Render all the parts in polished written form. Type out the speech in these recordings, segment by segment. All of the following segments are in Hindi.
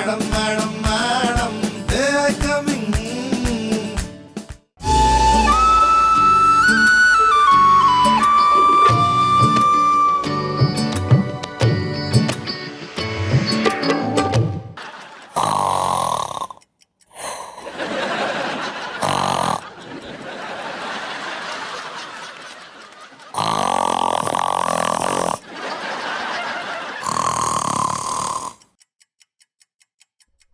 Madam madam madam they I coming.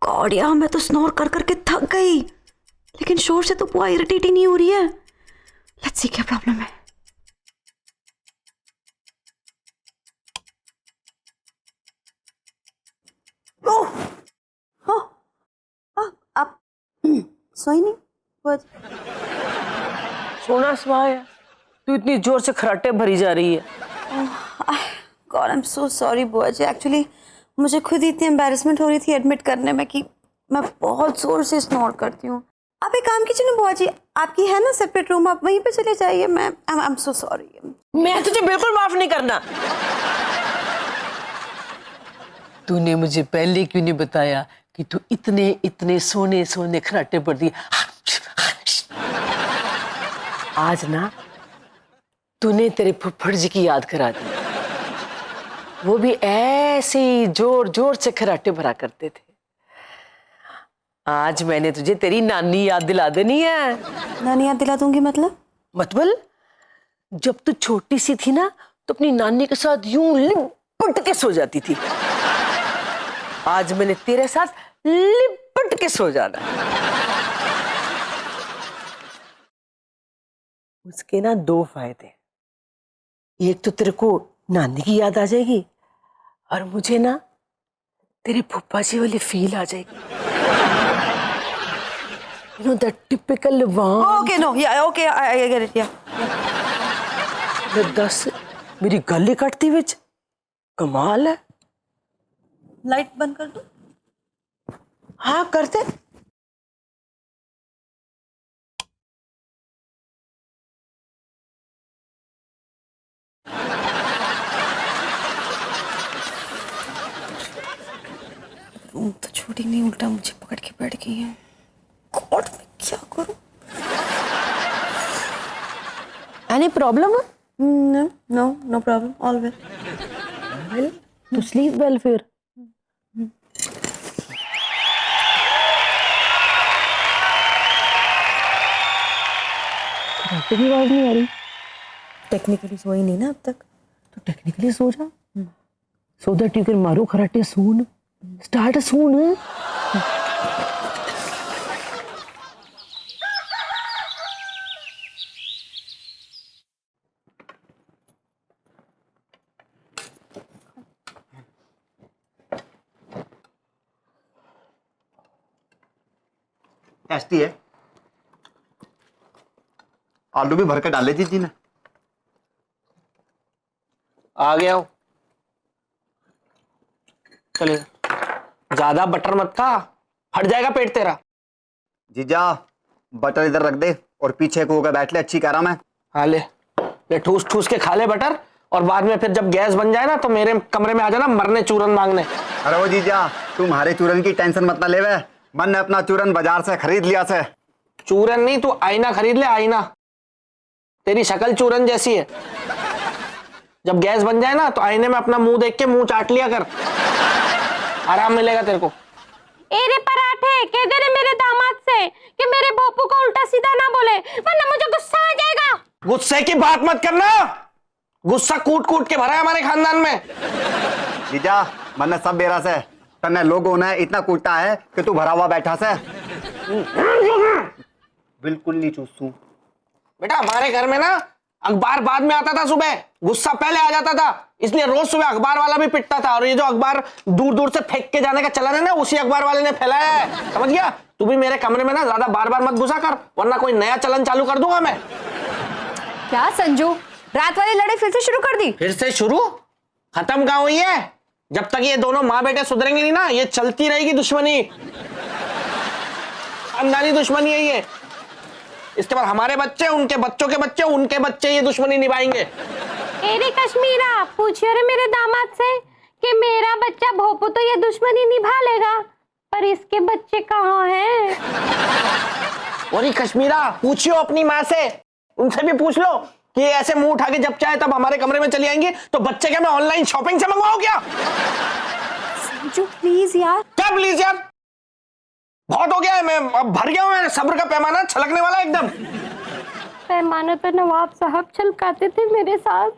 God यार, मैं तो स्नोर कर करके थक गई, लेकिन शोर से तो बुआ इरिटेट ही नहीं हो रही है। लेट्स सी क्या प्रॉब्लम है। ओह, आप सोई नहीं बुआ जी? सोना स्वाया, तू इतनी जोर से खराटे भरी जा रही है। God I am so sorry बुआ जी। एक्चुअली मुझे खुद ही इतनी एम्बैरेसमेंट हो रही थी एडमिट करने में कि मैं बहुत जोर से स्नोर करती हूँ। आप एक काम कीजिए ना बुआ जी, आपकी है ना सेपरेट रूम, आप वहीं पे चले जाइए। मैं आई एम सो सॉरी। मैं तुझे बिल्कुल माफ नहीं करना। तूने मुझे पहले क्यों नहीं बताया कि तू इतने इतने सोने सोने खराटे पड़ती। आज ना तूने तेरे फुफ्फड़ जी की याद करा दी। वो भी ऐसे ही जोर जोर से खराटे भरा करते थे। आज मैंने तुझे तेरी नानी याद दिला देनी है। नानी याद दिला दूंगी मतलब जब तू छोटी सी थी ना तो अपनी नानी के साथ यूं लिपट के सो जाती थी। आज मैंने तेरे साथ लिपट के सो जाना। उसके ना दो फायदे, एक तो तेरे को नानी की याद आ जाएगी और मुझे ना तेरे फूफा जी वाली फील आ जाएगी। You know that typical warm. Okay, no, yeah, okay, I get it, yeah. दस मेरी गले कटती विच कमाल है। लाइट बंद कर दो। हाँ करते। तो छोटी नहीं, उल्टा मुझे पकड़ के बैठ गई है। गॉड, मैं क्या करूं? Any problem? No problem, all well. Well, to sleep well फिर। खराटे की आवाज नहीं आ रही। टेक्निकली सोई नहीं ना अब तक। तो टेक्निकली सो जा, so that you can मारो खराटे soon, start soon। टेस्टी है। आलू भी भर के डाले जी ने। आ गया हूं। चलिए, ज्यादा बटर मत खा, फट जाएगा पेट तेरा। जीजा बटर इधर रख दे और पीछे को होकर बैठ ले, अच्छी कह रहा मैं। हाँ ले ठूस ठूस के खा ले बटर, और बाद में फिर जब गैस बन जाए ना तो मेरे कमरे में आ जाना मरने चूरन मांगने। अरे वो जीजा तुम्हारे चूरन की टेंशन मत ना ले वे, मैंने अपना चूरन बाजार से खरीद लिया से। चूरन नहीं, तू आईना खरीद ले, आईना। तेरी शक्ल चूरन जैसी है। जब गैस बन जाए ना तो आईने में अपना मुंह देख के मुंह चाट लिया कर, आराम मिलेगा तेरे को। एरे पराठे कह दे रे मेरे दामाद से कि मेरे बापू को उल्टा सीधा ना बोले, वरना मुझे गुस्सा आ जाएगा। गुस्से की बात मत करना, गुस्सा कूट कूट के भरा है हमारे खानदान में। जीजा मैंने सब बेरा से तन्ने लोगों ने इतना कूटा है कि तू भरा हुआ बैठा से। बिल्कुल नहीं चूसू बेटा। हमारे घर में ना अखबार बाद में आता था, सुबह गुस्सा पहले आ जाता था, इसलिए रोज सुबह अखबार वाला भी पिटता था। और ये जो अखबार दूर दूर से फेंक के जाने का चलन है ना, उसी अखबार वाले ने फैलाया है, समझ गया। तू भी मेरे कमरे में ना ज्यादा बार बार मत घुसा कर, वरना कोई नया चलन चालू कर दूंगा मैं। क्या संजू, रात वाली लड़ाई फिर से शुरू कर दी? फिर से शुरू? खत्म कहाँ हुई है? जब तक ये दोनों माँ बेटे सुधरेंगे नहीं ना, ये चलती रहेगी दुश्मनी, खानदानी दुश्मनी है ये। इसके बाद हमारे बच्चे, उनके बच्चों के बच्चे, उनके बच्चे ये दुश्मनी निभाएंगे। एरे कश्मीरा, पूछियो रे मेरे दामाद से कि मेरा बच्चा भोपू तो ये दुश्मनी निभा लेगा, पर इसके बच्चे कहाँ हैं? और कश्मीरा, पूछियो अपनी माँ से, उनसे भी पूछ लो कि ऐसे मुंह उठा के जब चाहे तब हमारे कमरे में चली आएंगी, तो बच्चे क्या मैं ऑनलाइन शॉपिंग से मंगवाऊं क्या? संजू प्लीज यार। क्या प्लीज यार, बहुत हो गया है, मैं अब भर गया हूं, मेरे सब्र का पैमाना छलकने वाला है एकदम। पैमाना तो नवाब साहब छलकाते थे मेरे साथ।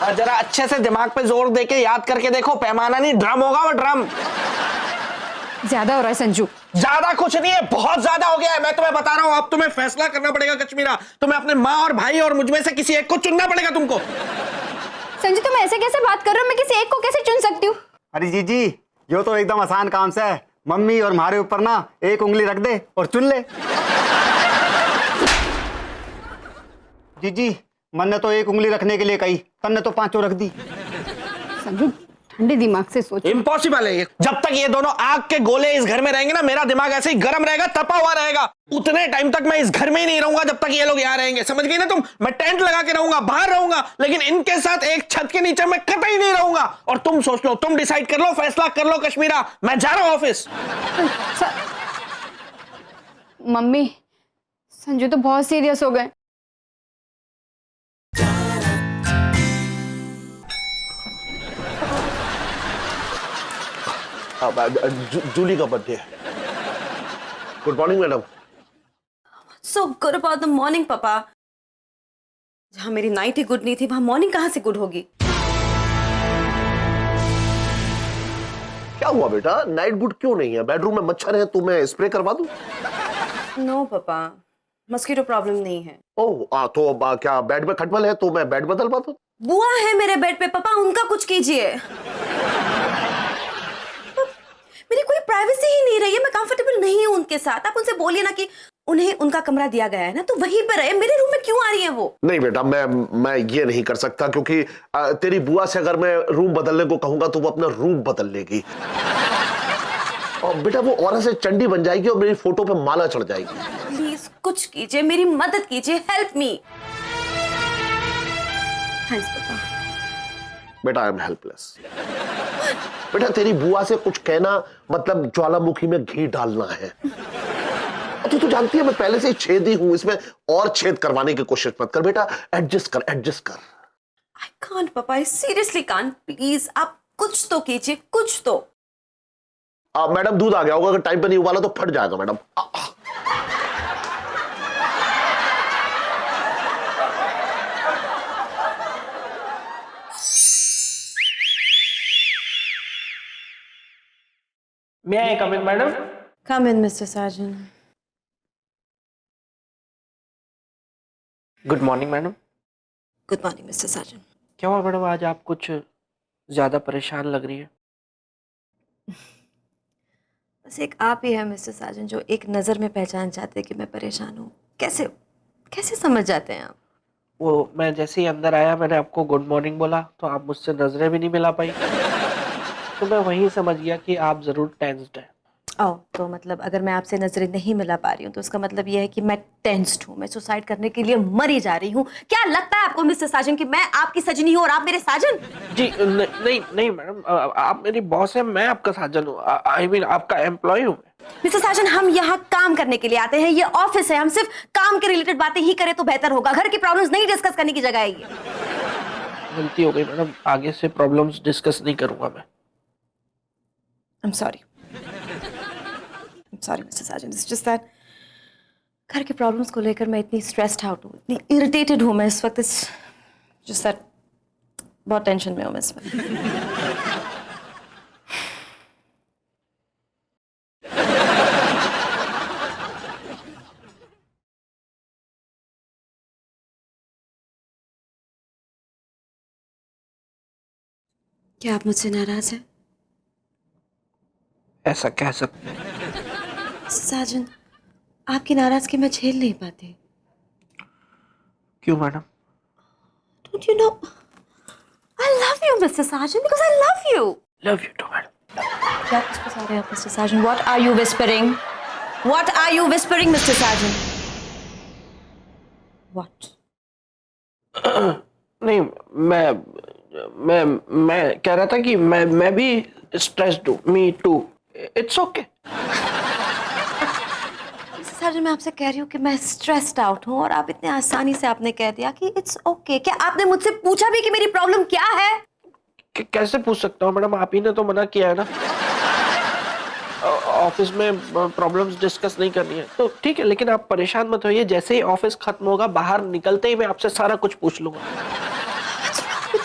और जरा अच्छे से दिमाग पे जोर देके याद करके देखो, पैमाना नहीं ड्रम होगा, वो ड्रम। ज्यादा हो रहा है संजू। ज्यादा कुछ नहीं है, बहुत ज्यादा हो गया है, मैं तुम्हें बता रहा हूं। अब तुम्हें फैसला करना पड़ेगा कश्मीरा, तुम्हें अपने माँ और भाई और मुझ में से किसी एक को चुनना पड़ेगा तुमको। संजू तुम ऐसे कैसे बात कर रहे हो? मैं किसी एक को कैसे चुन सकती हूँ? अरे जीजी, यो तो एकदम आसान काम से है। मम्मी और हमारे ऊपर ना एक उंगली रख दे और चुन ले। जीजी, मन ने तो एक उंगली रखने के लिए कही, तन ने तो 5 रख दी। संजू ठंडे दिमाग से सोचो। इम्पॉसिबल है ये। जब तक ये दोनों आग के गोले इस घर में रहेंगे ना, मेरा दिमाग ऐसे ही गर्म रहेगा, तपा हुआ रहेगा। उतने टाइम तक मैं इस घर में ही नहीं रहूंगा जब तक ये लोग यहाँ रहेंगे, समझ गई ना तुम? मैं टेंट लगा के रहूंगा, बाहर रहूंगा, लेकिन इनके साथ एक छत के नीचे मैं कतई नहीं रहूंगा। और तुम सोच लो, तुम डिसाइड कर लो, फैसला कर लो कश्मीरा, मैं जा रहा हूं ऑफिस। मम्मी, संजू तो बहुत सीरियस हो गए। जूली का बर्थडे है। Good morning madam. So good about the morning पापा। जहां मेरी नाइट ही गुड नहीं थी, वहां मॉर्निंग कहां से गुड होगी? क्या हुआ बेटा, नाइट गुड क्यों नहीं है? बेडरूम में मच्छर है तो मैं स्प्रे करवा दूं? नो पापा, मस्कीटो प्रॉब्लम नहीं है। ओह तो क्या बेड में खटमल है तो मैं बेड बदलवा दूं? बुआ है मेरे बेड पे पापा, उनका कुछ कीजिए। मेरी कोई प्राइवेसी ही नहीं रही है, मैं कंफर्टेबल नहीं हूं उनके साथ। आप उनसे बोलिए ना कि उन्हें उनका कमरा दिया गया है ना, तो वहीं पे रहे। मेरे रूम में क्यों आ रही है वो? नहीं बेटा, मैं ये नहीं कर सकता, क्योंकि तेरी बुआ से अगर मैं रूम बदलने को कहूंगा तो वो अपना रूम बदल लेगी। और बेटा वो औरत से चंडी बन जाएगी और मेरी फोटो पे माला चढ़ जाएगी। प्लीज कुछ कीजिए, मेरी मदद कीजिए, हेल्प मी। थैंक्स पापा। बेटा आई एम हेल्पलेस। बेटा तेरी बुआ से कुछ कहना मतलब ज्वालामुखी में घी डालना है। तू जानती है मैं पहले से ही छेदी हूं, इसमें और छेद करवाने की कोशिश मत कर। बेटा एडजस्ट कर, एडजस्ट कर। आई कांट पापा, आई सीरियसली कांट। प्लीज आप कुछ तो कीजिए, कुछ तो। मैडम दूध आ गया होगा, अगर टाइम पे नहीं उबाला तो फट जाएगा madam. May I come in, madam? Come in, Mr. Sarjan. Good morning madam. Good morning mister Sajan. क्या हुआ मैडम, आज आप कुछ ज्यादा परेशान लग रही है? बस एक आप ही है मिस्टर साजन जो एक नज़र में पहचान जाते कि मैं परेशान हूँ। कैसे कैसे समझ जाते हैं आप? वो मैं जैसे ही अंदर आया, मैंने आपको गुड मॉर्निंग बोला तो आप मुझसे नजरें भी नहीं मिला पाई, तो मैं वहीं समझ गया कि आप जरूर टेंस्ड हैं। ओह, तो मतलब अगर मैं आपसे नजरें नहीं मिला पा रही हूँ तो उसका मतलब यह है कि मैं टेंस्ड हूँ, मैं सुसाइड करने के लिए मरी जा रही हूँ। क्या लगता है आपको मिस्टर साजन कि मैं आपकी सजनी हूँ और आप मेरे साजन? जी नहीं नहीं मैडम, आप मेरी बॉस है, मैं आपका साजन हूँ। आई मीन आपका एम्प्लॉय हूँ। मिस्टर साजन, हम यहाँ काम करने के लिए आते हैं, ये ऑफिस है, हम सिर्फ काम के रिलेटेड बातें ही करें तो बेहतर होगा। घर की प्रॉब्लम्स नहीं डिस्कस करने की जगह है ये। गलती हो गई मैडम, आगे से प्रॉब्लम्स डिस्कस नहीं करूंगा मैं। I'm sorry. I'm sorry, Mr. Sarjan. It's just that घर के प्रॉब्लम्स को लेकर मैं इतनी स्ट्रेस्ड आउट हूँ, इतनी इरिटेटेड हूँ मैं इस वक्त। इस just that बहुत टेंशन में हूँ मैं इस वक्त। क्या आप मुझसे नाराज हैं? ऐसा कह सकते हैं। साजन, आपकी नाराजगी मैं झेल नहीं पाती। क्यों madam? Don't you know? I love you, Mr. Sarjan, because I love you. Love you too madam. क्या कुछ बता रहे हैं आप, Mr. Sarjan? What are you whispering? What are you whispering, Mr. Sarjan? What? नहीं, मैं कह रहा था कि मैं भी स्ट्रेस्ड हूँ, मी टू, इट्स ओके। साजन मैं आपसे कह रही हूँ कि मैं स्ट्रेस्ड आउट हूँ और आप इतने आसानी से आपने कह दिया कि इट्स ओके। क्या आपने मुझसे पूछा भी कि मेरी प्रॉब्लम क्या है? कैसे पूछ सकता हूँ मैडम, आप ही ने तो मना किया है ना ऑफिस में प्रॉब्लम्स डिस्कस नहीं करनी है। तो ठीक है, लेकिन आप परेशान मत होइए, जैसे ही ऑफिस खत्म होगा बाहर निकलते ही मैं आपसे सारा कुछ पूछ लूंगा।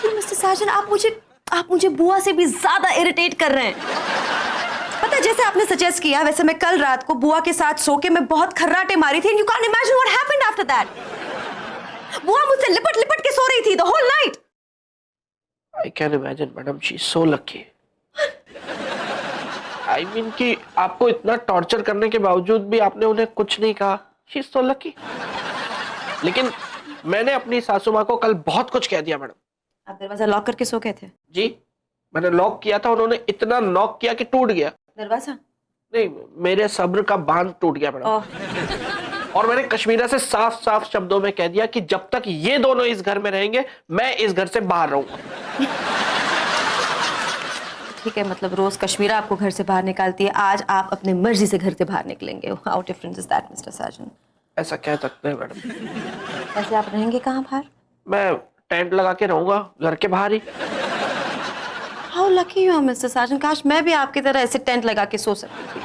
मिस्टर साजन आप मुझे बुआ से भी ज्यादा इरिटेट कर रहे हैं। पता है, जैसे आपने सजेस्ट किया वैसे मैं कल रात को बुआ के साथ सो के मैं बहुत खर्राटे मारी थी। You can't imagine what happened after that. बुआ मुझसे लिपट लिपट के सो रही थी the whole night. I can imagine madam, she is so lucky. I mean कि आपको इतना टॉर्चर करने के बावजूद भी आपने उन्हें कुछ नहीं कहा। She is so lucky. लेकिन मैंने अपनी सासू माँ को कल बहुत कुछ कह दिया मैडम। आप दरवाजा लॉक करके सो गए थे? जी, मैंने लॉक किया था, उन्होंने इतना नॉक किया कि टूट गया। दरवाजा नहीं, मेरे सब्र का बांध टूट गया मैडम। और मैंने कश्मीरा से साफ साफ शब्दों में कह दिया कि जब तक ये दोनों इस घर में रहेंगे मैं इस घर से बाहर रहूंगा। ठीक है, मतलब रोज कश्मीरा आपको घर से बाहर निकालती है, आज आप अपनी मर्जी से घर से बाहर निकलेंगे। How different is that mister Sajan? ऐसा कह सकते हैं मैडम। ऐसे आप रहेंगे कहाँ बाहर? मैं टेंट लगा के रहूंगा घर के बाहर ही। How lucky you are mister Sajan, काश मैं भी आपकी तरह ऐसे टेंट लगा के सो सकती थी।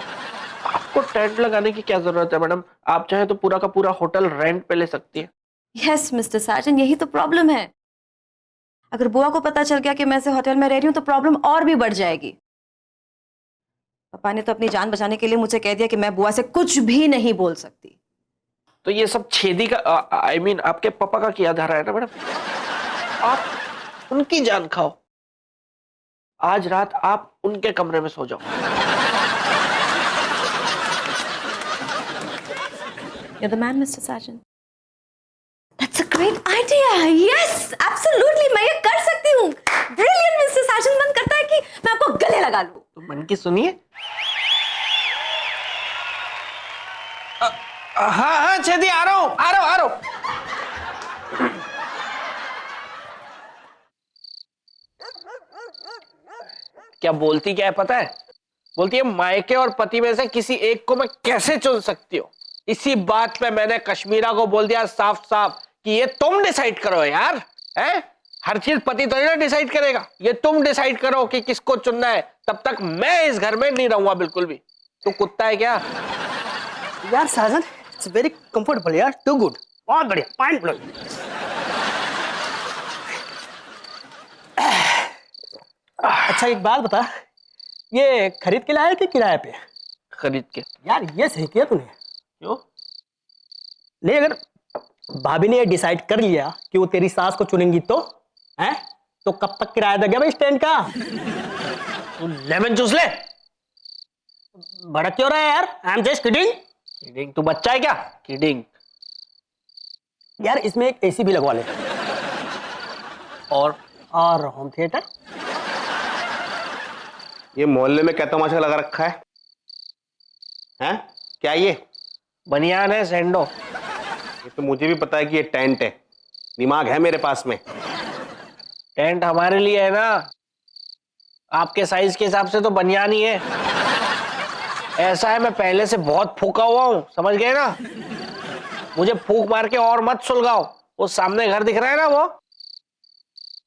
आपको टेंट लगाने की क्या जरूरत है मैडम, आप चाहे तो पूरा का पूरा होटल रेंट पे ले सकती है। यस मिस्टर साजन, यही तो प्रॉब्लम है। अगर बुआ को पता चल गया कि मैं ऐसे होटल में रह रही हूँ तो प्रॉब्लम और भी बढ़ जाएगी। पापा ने तो अपनी जान बचाने के लिए मुझे कह दिया कि मैं बुआ से कुछ भी नहीं बोल सकती। तो ये सब छेदी का आई मीन आपके पापा का किया धारा है ना मैडम, आप उनकी जान खाओ। आज रात आप उनके कमरे में सो जाओ। You're the man, Mr. Sajan. That's a great idea. Yes, absolutely. मैं ये कर सकती हूँ। Brilliant, Mr. Sajan। मन करता है कि मैं आपको गले लगा लूँ। तो मन की सुनिए। हाँ छेदी, आ रहा हूँ। क्या बोलती क्या है पता है? बोलती है मायके और पति में से किसी एक को मैं कैसे चुन सकती हूँ। इसी बात पे मैंने कश्मीरा को बोल दिया साफ साफ कि ये तुम डिसाइड करो यार, हैं? हर चीज पति तो नहीं डिसाइड करेगा, ये तुम डिसाइड करो कि किसको चुनना है। तब तक मैं इस घर में नहीं रहूंगा बिल्कुल भी। तू कुत्ता है क्या? यार साजन, इट्स वेरी कंफर्टेबल यार, टू गुड, बहुत बढ़िया, माइंड ब्लोइंग। अच्छा एक बात बता, ये खरीद के लाया कि किराए पे? खरीद के। यार ये सही किया तूने। क्यों? नहीं, अगर भाभी ने ये डिसाइड कर लिया कि वो तेरी सास को चुनेंगी तो हैं, तो कब तक किराया देगा भाई स्टैंड का? तू लेमन जूस ले। भड़क क्यों रहा है यार? I am just kidding. Kidding? तू बच्चा है क्या? किडिंग। यार इसमें एक एसी भी लगवा ले और होम थिएटर। ये मोहल्ले में क्या तमाशा लगा रखा है? हैं? क्या ये? बनियान है सेंडो। ये तो मुझे भी पता है कि ये टेंट है, दिमाग है मेरे पास में। टेंट हमारे लिए है ना, आपके साइज के हिसाब से तो बनियान ही है। ऐसा है मैं पहले से बहुत फूका हुआ हूं, समझ गए ना? मुझे फूक मार के और मत सुलगाओ। वो सामने घर दिख रहा है ना, वो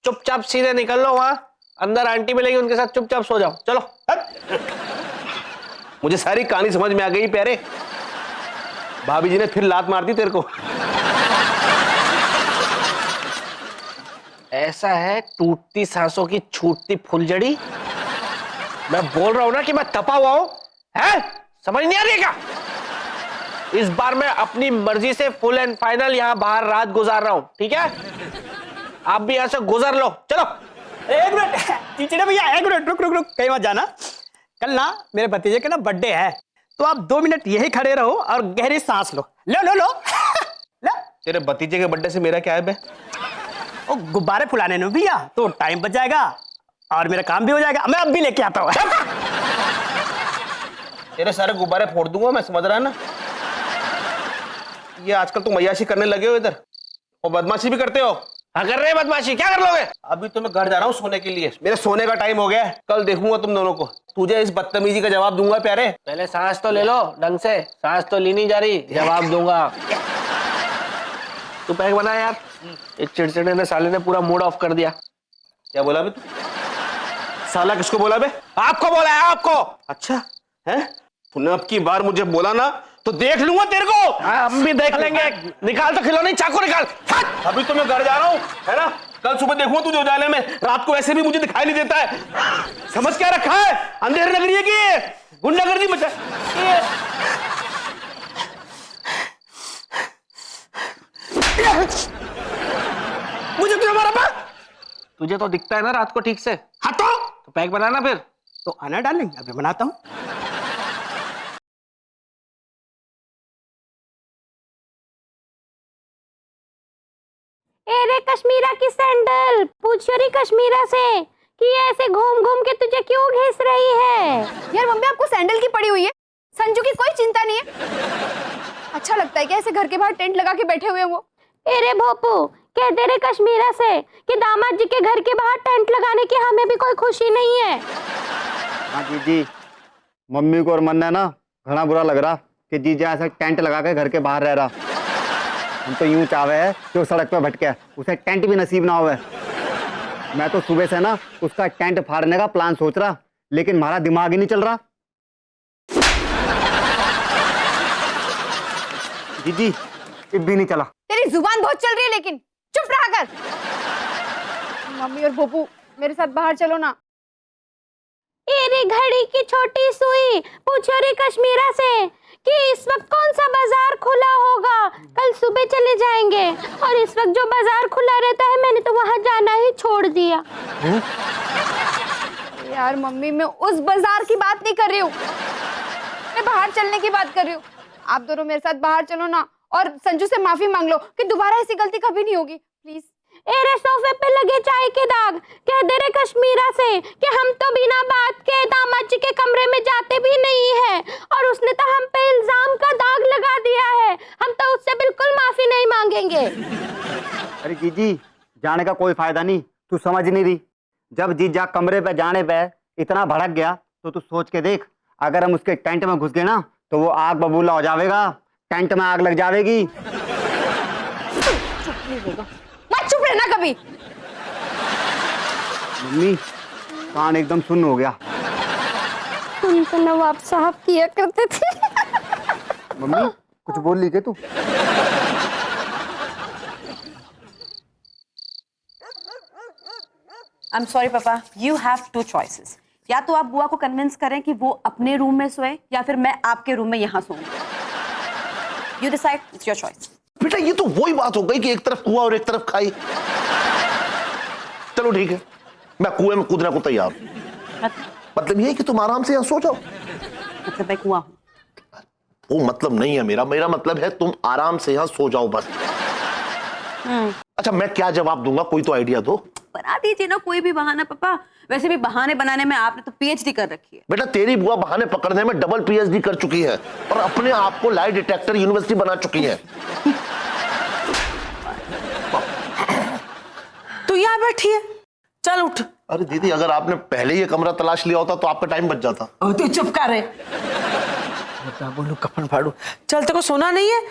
चुपचाप सीधे निकल लो, वहां अंदर आंटी मिलेगी, उनके साथ चुपचाप सो जाओ। चलो। मुझे सारी कहानी समझ में आ गई प्यारे। भाभी जी ने फिर लात मार दी तेरे को। ऐसा है टूटती सांसों की छूटती फुलझड़ी। मैं बोल रहा हूं ना कि मैं तपा हुआ हूं, है? समझ नहीं आ रही है क्या? इस बार मैं अपनी मर्जी से फुल एंड फाइनल यहां बाहर रात गुजार रहा हूं, ठीक है? आप भी यहां से गुजर लो। चलो। एक मिनट चिचिड़े भैया, एक मिनट, रुक रुक रुक, कहीं मत जाना। कल ना मेरे भतीजे का ना बर्थडे है, तो आप 2 मिनट यही खड़े रहो और गहरी सांस लो। लो लो लो। लो। तेरे भतीजे के बर्थडे से मेरा क्या है बे? वो गुब्बारे फुलाने में भैया तो टाइम बच जाएगा और मेरा काम भी हो जाएगा। मैं अब भी लेके आता हूँ। तेरे सारे गुब्बारे फोड़ दूंगा मैं, समझ रहा है ना? ये आजकल तुम अय्याशी करने लगे हो इधर और बदमाशी भी करते हो। हाँ कर रहे हैं बदमाशी, क्या कर लोगे? अभी तो मैं घर जा रहा हूँ सोने के लिए, मेरे सोने का टाइम हो गया है। कल देखूंगा तुम दोनों को, तुझे इस बदतमीजी का जवाब दूंगा प्यारे। पहले सांस तो ले लो ढंग से, सांस तो ली नहीं जा रही, जवाब दूंगा। तू पैक बना यार, इस चिड़चिड़े ने साले ने पूरा मूड ऑफ कर दिया। क्या बोला बे तू? साला किसको बोला बे? आपको बोला है, आपको। अच्छा है, तूने अब की बार मुझे बोला ना तो देख लूंगा तेरे को। हम भी देख लेंगे। निकाल तो खिलौने, चाकू निकाल। अभी तो मैं घर जा रहा हूँ, है ना? कल सुबह देखूंगा तुझे उजाले में, रात को ऐसे भी मुझे दिखाई नहीं देता है। समझ क्या रखा है? अंधेरे नगरी है कि गुंडागर्दी मचा? मुझे क्यों मारा बा? तुझे तो दिखता है ना रात को ठीक से। हाँ तो पैक बनाना फिर। तो आना डार्लिंग, अभी बनाता हूँ। अरे कश्मीरा की सैंडल, पूछो री कश्मीरा से कि ये ऐसे घूम घूम के तुझे क्यों घिस रही है? यार मम्मी आपको सैंडल की पड़ी हुई है, संजू की कोई चिंता नहीं है। अच्छा लगता है क्या ऐसे घर के बाहर टेंट लगा के बैठे हुए हैं वो? अरे भोपू, कहते रे कश्मीरा से कि दामाद जी के घर के बाहर टेंट लगाने की हमें भी कोई खुशी नहीं है। हाँ जीजी, मम्मी को और मन है ना घना बुरा लग रहा कि जीजा ऐसा टेंट लगा के घर के बाहर रह रहा। हम तो यूं चाहे है कि वो सड़क पे भटके, उसे टेंट भी नसीब ना होवे। मैं तो सुबह से ना उसका टेंट फाड़ने का प्लान सोच रहा, लेकिन हमारा दिमाग ही नहीं चल रहा। जीजी इब भी नहीं चला। तेरी जुबान बहुत चल रही है, लेकिन चुप रहा कर। मम्मी और भोपू मेरे साथ बाहर चलो ना। अरे घड़ी की छोटी सुई, पूछो रे कश्मीरा से कि इस वक्त कौन सा बाजार खुला होगा। कल सुबह चले जाएंगे और इस वक्त जो बाजार खुला रहता है मैंने तो वहां जाना ही छोड़ दिया। यार मम्मी, मैं उस बाजार की बात नहीं कर रही हूँ, मैं बाहर चलने की बात कर रही हूँ। आप दोनों मेरे साथ बाहर चलो ना और संजू से माफी मांग लो कि दोबारा ऐसी गलती कभी नहीं होगी, प्लीज। अरे सोफे पे लगे चाय के दाग, कह दे रे कश्मीरा से कि हम तो बिना बात के दामाद जी के कमरे में जाते भी नहीं है और उसने तो हम पे इल्जाम का दाग लगा दिया है। हम तो उससे बिल्कुल माफी नहीं मांगेंगे। अरे जीजी जाने का कोई फायदा नहीं, तू समझ नहीं रही। जब जीजा कमरे पे जाने पे इतना भड़क गया तो तू सोच के देख, अगर हम उसके टेंट में घुस गए ना तो वो आग बबूला हो जाएगा, टेंट में आग लग जाएगी। मत चुप रहना कभी। मम्मी कान एकदम सुन्न हो गया। तुम तो नवाब साहब किया करते थे। मम्मी कुछ बोल ली क्या तू? आई एम सॉरी पापा, यू हैव टू चॉइसेस। या तो आप बुआ को कन्विंस करें कि वो अपने रूम में सोए या फिर मैं आपके रूम में यहाँ सोऊं। You decide, it's your choice. बेटा ये तो वही बात हो गई कि एक तरफ कुआं और एक तरफ खाई। चलो ठीक है, मैं कुएं में कूदने को तैयार हूं। मतलब ये है कि तुम आराम से यहाँ सो जाओ। मतलब मैं कुआं हूँ? वो मतलब नहीं है मेरा मतलब है तुम आराम से यहाँ सो जाओ बस। अच्छा मैं क्या जवाब दूंगा, कोई तो आइडिया दो। बना दीजिए ना कोई भी बहाना पापा। वैसे भी बहाने बनाने में आपने तो पीएचडी कर रखी है। बेटा तेरी बुआ बहाने पकड़ने में डबल पीएचडी कर चुकी है और अपने आप को लाई डिटेक्टर यूनिवर्सिटी बना चुकी है। तू यहाँ बैठी है, चल उठ। अरे दीदी अगर आपने पहले ये कमरा तलाश लिया होता तो आपका टाइम बच जाता। तू चुप कर रे। बोलू कफन फाड़ू, चल तेरे को सोना नहीं है?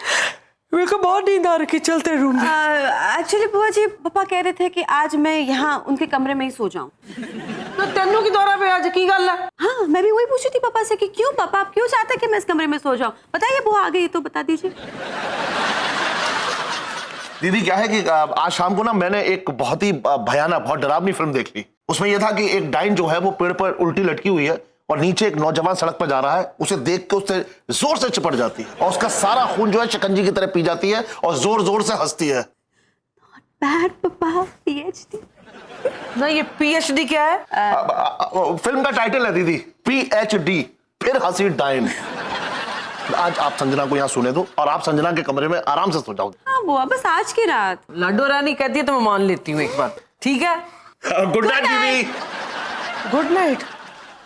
मेरे को बहुत नींद आ रखी, चलते रूम में। एक्चुअली बुआ जी पापा कह रहे थे कि आज मैं यहाँ उनके कमरे में ही सो जाऊं। तो तेनू की दौरा पे आज की गल है? हाँ मैं भी वही पूछी थी पापा से कि क्यों पापा, आप क्यों चाहते हैं कि मैं इस कमरे में सो जाऊं? बताइए बुआ आ गई तो बता दीजिए। दीदी क्या है कि आज शाम को ना मैंने एक बहुत ही भयानक बहुत डरावनी फिल्म देख ली। उसमें यह था कि एक डाइन जो है वो पेड़ पर उल्टी लटकी हुई है और नीचे एक नौजवान सड़क पर जा रहा है। उसे देख के उससे जोर से चिपट जाती है और उसका सारा खून जो है शिकंजी की तरह पी जाती है और जोर जोर से हंसती है। बैड पापा, पीएचडी। ना ये पीएचडी क्या है? फिल्म का टाइटल है दीदी, पीएचडी, फिर हंसी डाइन। आज आप संजना को यहाँ सोने दो और आप संजना के कमरे में आराम से सो जाओ। हाँ बुआ बस आज की रात। लाडो रानी कहती है तो मैं मान लेती हूँ एक बार, ठीक है? गुड नाइट दीदी। Good night.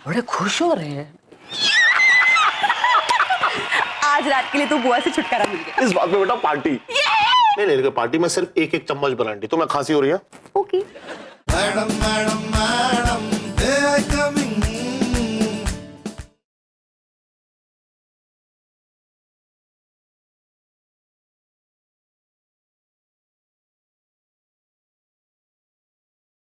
बड़े खुश हो रहे हैं। आज रात के लिए तो बुआ से छुटकारा मिल गया। इस बात में बेटा पार्टी। नहीं नहीं पार्टी में सिर्फ एक एक चम्मच ब्रांडी। तुम्हें खांसी हो रही है? Okay madam madam madam